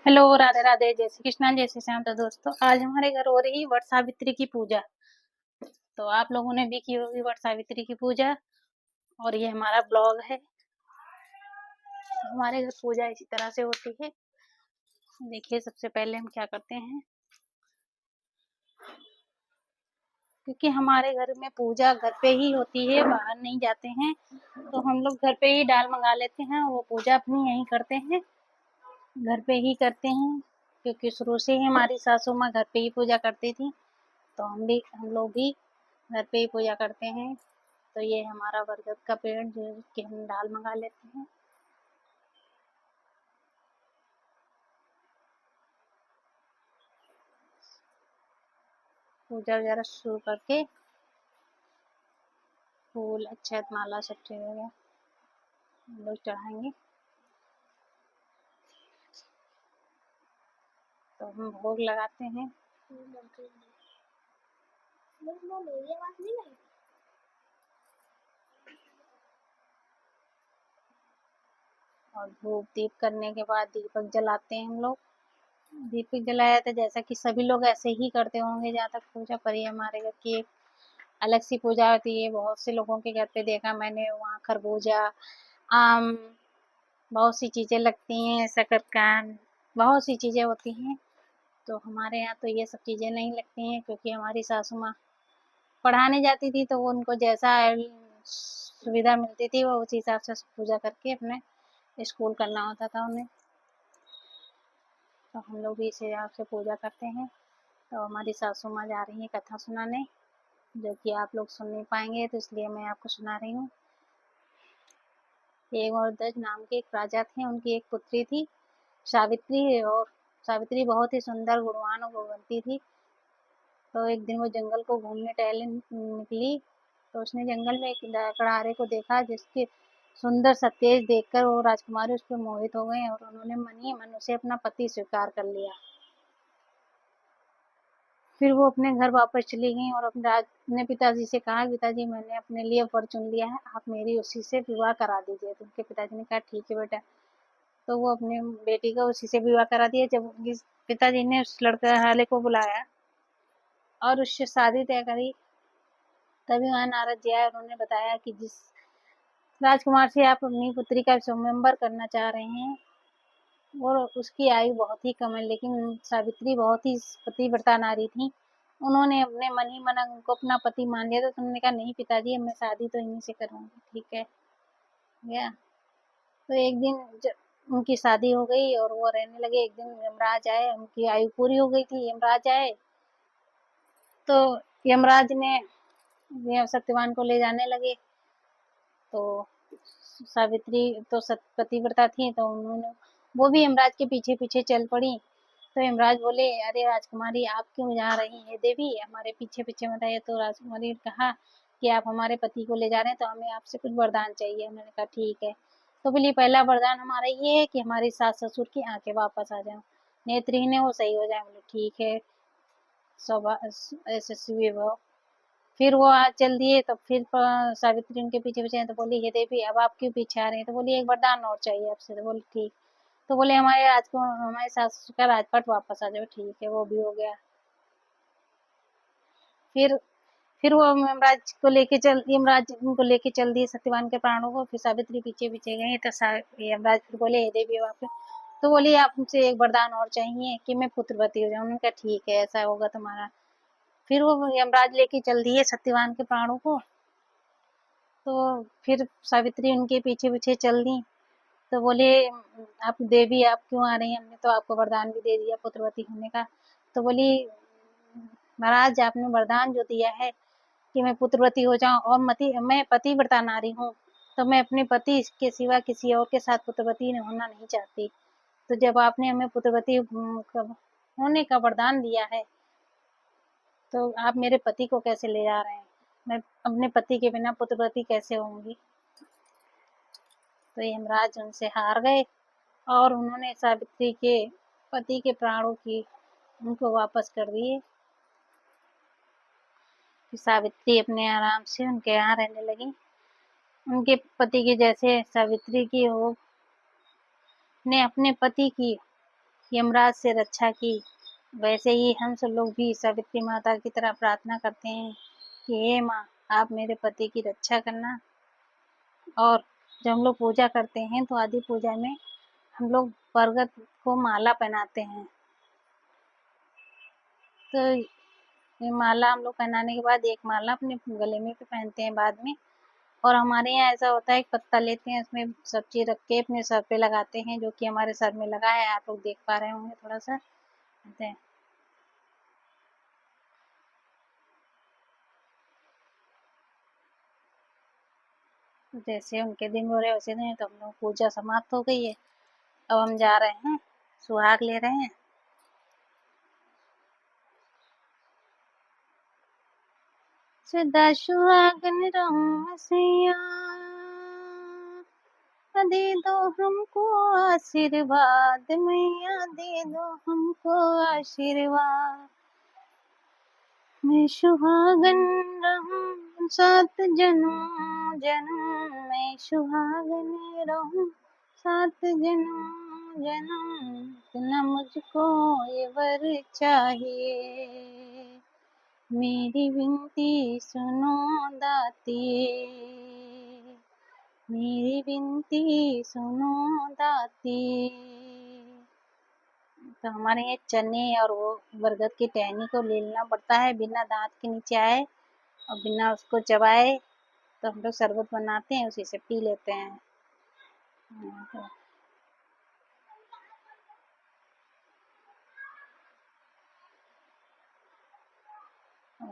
Hello, Radhe Radhe, जय श्री कृष्णा, जय श्री श्याम। तो दोस्तों, आज हमारे घर हो रही वट सावित्री की पूजा। तो आप लोगों ने भी की होगी वट सावित्री की पूजा। और ये हमारा ब्लॉग है। हमारे घर पूजा इसी तरह से होती है। देखिए, सबसे पहले हम क्या करते हैं, क्योंकि हमारे घर में पूजा घर पे ही होती है, बाहर नहीं जाते हैं। तो हम लोग घर पे ही डाल मंगा लेते हैं, वो पूजा अपनी यहीं करते हैं, घर पे ही करते हैं। क्योंकि शुरू से ही हमारी सासू माँ घर पे ही पूजा करती थी, तो हम लोग भी घर पे ही पूजा करते हैं। तो ये हमारा बरगद का पेड़ जो कि हम डाल मंगा लेते हैं। पूजा वगैरह शुरू करके फूल, अक्षत, माला सब चीज़ें हम लोग चढ़ाएंगे। तो हम भोग लगाते हैं। और धूप दीप करने के बाद दीपक जलाते हैं हम लोग। दीपक जलाया था, जैसा कि सभी लोग ऐसे ही करते होंगे जहाँ तक पूजा। पर ये हमारे घर की एक अलग सी पूजा होती है। बहुत से लोगों के घर पे देखा मैंने, वहाँ खरबूजा, आम, बहुत सी चीज़ें लगती हैं, शकरकंद, बहुत सी चीज़ें होती हैं। तो हमारे यहाँ तो ये सब चीज़ें नहीं लगती हैं, क्योंकि हमारी सासू माँ पढ़ाने जाती थी, तो वो उनको जैसा सुविधा मिलती थी वो उसी हिसाब से पूजा करके अपने स्कूल करना होता था उन्हें। तो हम लोग भी इस हिसाब से पूजा करते हैं। तो हमारी सासू माँ जा रही हैं कथा सुनाने, जो कि आप लोग सुन नहीं पाएंगे, तो इसलिए मैं आपको सुना रही हूँ। एक और दज नाम के एक राजा थे, उनकी एक पुत्री थी सावित्री। और सावित्री बहुत ही सुंदर, गुणवान और गुणवंती थी। तो एक दिन वो जंगल को घूमने टहलने निकली। तो उसने जंगल में एक लकड़हारे को देखा, जिसके सुंदर सा तेज देखकर वो राजकुमारी उस पर मोहित हो गए, और उन्होंने मन ही मन उसे अपना पति स्वीकार कर लिया। फिर वो अपने घर वापस चली गई और अपने पिताजी से कहा, पिताजी मैंने अपने लिए वर चुन लिया है, आप मेरी उसी से विवाह करा दीजिए। तो उनके पिताजी ने कहा, ठीक है बेटा। तो वो अपने बेटी का उसी से विवाह करा दिया। जब उनके पिताजी ने उस लड़के वाले को बुलाया और उससे शादी तय करी, तभी वहाँ नारद जी आए। उन्होंने बताया कि जिस राजकुमार से आप अपनी पुत्री का स्वयंवर करना चाह रहे हैं, और उसकी आयु बहुत ही कम है, लेकिन सावित्री बहुत ही पतिव्रता नारी थी। उन्होंने अपने मन ही मन उनको अपना पति मान लिया। तो उन्होंने कहा, नहीं पिताजी, मैं शादी तो इन्हीं से करूंगी। ठीक है गया। तो एक दिन उनकी शादी हो गई और वो रहने लगे। एक दिन यमराज आए, उनकी आयु पूरी हो गई थी। यमराज आए तो यमराज ने सत्यवान को ले जाने लगे। तो सावित्री तो पतिव्रता थी, तो उन्होंने वो भी यमराज के पीछे पीछे चल पड़ी। तो यमराज बोले, अरे राजकुमारी, आप क्यों जा रही हैं देवी, हमारे पीछे पीछे मत आइए। तो राजकुमारी ने कहा कि आप हमारे पति को ले जा रहे हैं, तो हमें आपसे कुछ वरदान चाहिए। उन्होंने कहा, ठीक है। तो बोली, पहला वरदान हमारा ये है कि हमारी सास ससुर की आंखें वापस आ जाए, नेत्रहीन है वो सही हो जाए। बोले, ठीक है, यशस्वी भव। फिर वो आज चल दिए। तो फिर सावित्री उनके पीछे पीछे। तो बोली, हे देवी, अब आप क्यों पीछे आ रहे हैं। तो बोली, एक वरदान और चाहिए आपसे। तो बोली, ठीक। तो बोले, हमारे सास का राजपाट वापस आ जाओ। ठीक है, वो भी हो गया। फिर फिर वो यमराज उनको लेके चल दिए सत्यवान के प्राणों को। फिर सावित्री पीछे पीछे गई। तो यमराज फिर बोले, हे देवी वापस। तो बोली, आप मुझसे एक वरदान और चाहिए कि मैं पुत्रवती हो जाऊं। उन्होंने कहा, ठीक है, ऐसा होगा तुम्हारा। फिर वो यमराज लेके चल दिए सत्यवान के प्राणों को। तो फिर सावित्री उनके पीछे पीछे चल दी। तो बोले, आप देवी, आप क्यों आ रही हैं, हमने तो आपको वरदान भी दे दिया पुत्रवती होने का। तो बोली, महाराज, आपने वरदान जो दिया है कि मैं पुत्रवती हो जाऊं, और मैं पतिव्रता नारी हूँ, तो मैं अपने पति के सिवा किसी और के साथ पुत्रवती होना नहीं चाहती। तो जब आपने हमें पुत्रवती होने का वरदान दिया है, तो आप मेरे पति को कैसे ले जा रहे हैं, मैं अपने पति के बिना पुत्रवती कैसे होंगी। तो यमराज उनसे हार गए और उन्होंने सावित्री के पति के प्राणों की उनको वापस कर दिए। फिर सावित्री अपने आराम से उनके यहाँ रहने लगी। उनके पति के जैसे सावित्री की हो ने अपने पति की यमराज से रक्षा की, वैसे ही हम सब लोग भी सावित्री माता की तरह प्रार्थना करते हैं कि हे माँ, आप मेरे पति की रक्षा करना। और जब हम लोग पूजा करते हैं तो आदि पूजा में हम लोग बरगद को माला पहनाते हैं। तो ये माला हम लोग पहनाने के बाद एक माला अपने गले में भी पहनते हैं बाद में। और हमारे यहाँ ऐसा होता है, एक पत्ता लेते हैं, उसमें सब्जी रख के अपने सर पे लगाते हैं, जो कि हमारे सर में लगा है, आप लोग देख पा रहे होंगे थोड़ा सा। जैसे उनके दिन हो रहे वैसे दिन, तो हम लोग पूजा समाप्त हो गई है। अब हम जा रहे हैं, सुहाग ले रहे हैं। सदा सुहागन रहूं सैया, दे दो हमको आशीर्वाद मैया, दे दो हमको आशीर्वाद। मैं सुहागन रहूं सात जन्म जन्म, मैं सुहागन रहूं सात जन्म जन्म, इतना मुझको ये वर चाहिए, मेरी विनती सुनो दाती, मेरी विनती सुनो दाती। तो हमारे यहाँ चने और वो बरगद की टहनी को ले लेना पड़ता है, बिना दांत के नीचे आए और बिना उसको चबाए। तो हम लोग शरबत बनाते हैं, उसी से पी लेते हैं। तो